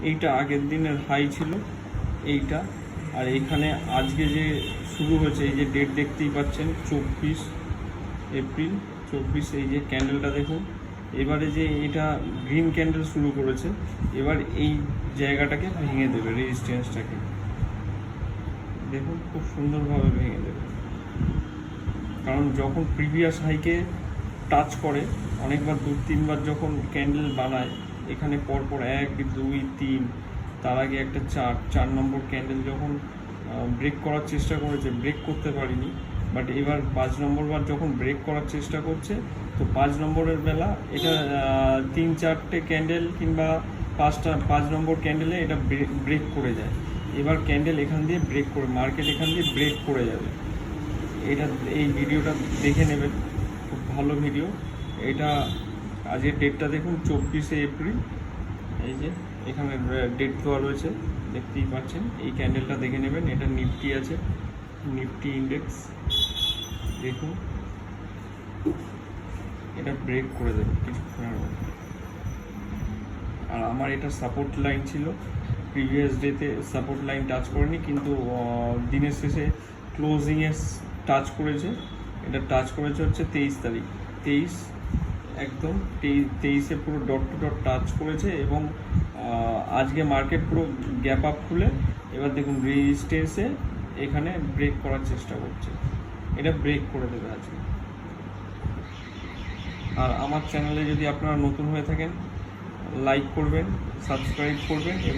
এইটা আগের দিনের হাই ছিল এইটা, আর এখানে আজকে যে শুরু হয়েছে এই যে ডেট দেখতেই পাচ্ছেন 24 এপ্রিল 24, এই যে ক্যান্ডেলটা দেখুন। এবারে যে এটা গ্রিন ক্যান্ডেল শুরু করেছে, এবার এই জায়গাটাকে ভেঙে দেবে, রেজিস্ট্যান্সটাকে দেখুন খুব সুন্দরভাবে ভেঙে দেবে। কারণ যখন প্রিভিয়াস হাইকে টাচ করে অনেকবার 2-3বার যখন ক্যান্ডেল বানায়, এখানে পরপর 1 2 3, তার আগে একটা 4 নম্বর ক্যান্ডেল যখন ব্রেক করার চেষ্টা করেছে, ব্রেক করতে পারিনি, বাট এবার 5 নম্বর বার যখন ব্রেক করার চেষ্টা করছে, তো 5 নম্বরের বেলা এটা 3-4টে ক্যান্ডেল কিংবা 5 নম্বর ক্যান্ডেলে এটা ব্রেক করে যায়। এবার ক্যান্ডেল এখান দিয়ে ব্রেক করে, মার্কেট এখান দিয়ে ব্রেক করে যাবে। এটা এই ভিডিওটা দেখে নেবেন, খুব ভালো ভিডিও এটা। আজকের ডেটটা দেখুন 24 এপ্রিল, এই যে এখানে ডেট দেওয়া রয়েছে দেখতেই পাচ্ছেন। এই ক্যান্ডেলটা দেখে নেবেন, এটা নিফটি আছে, নিফটি ইন্ডেক্স দেখুন, এটা ব্রেক করে দেবে কিছুক্ষণের মধ্যে। আর আমার এটা সাপোর্ট লাইন ছিল, প্রিভিয়াস ডেতে সাপোর্ট লাইন টাচ করেনি, কিন্তু দিনের শেষে ক্লোজিংয়ে টাচ করেছে। এটা টাচ করেছে হচ্ছে 23 তারিখ, 23 একদম 23-এ পুরো ডট টু ডট টাচ করেছে। এবং আজকে মার্কেট পুরো গ্যাপ আপ খুলে এবার দেখুন রেজিস্ট্যান্সে এখানে ব্রেক করার চেষ্টা করছে, এটা ব্রেক করে দেবে আজকে। আর আমার চ্যানেলে যদি আপনারা নতুন হয়ে থাকেন, লাইক করবেন, সাবস্ক্রাইব করবেন এবং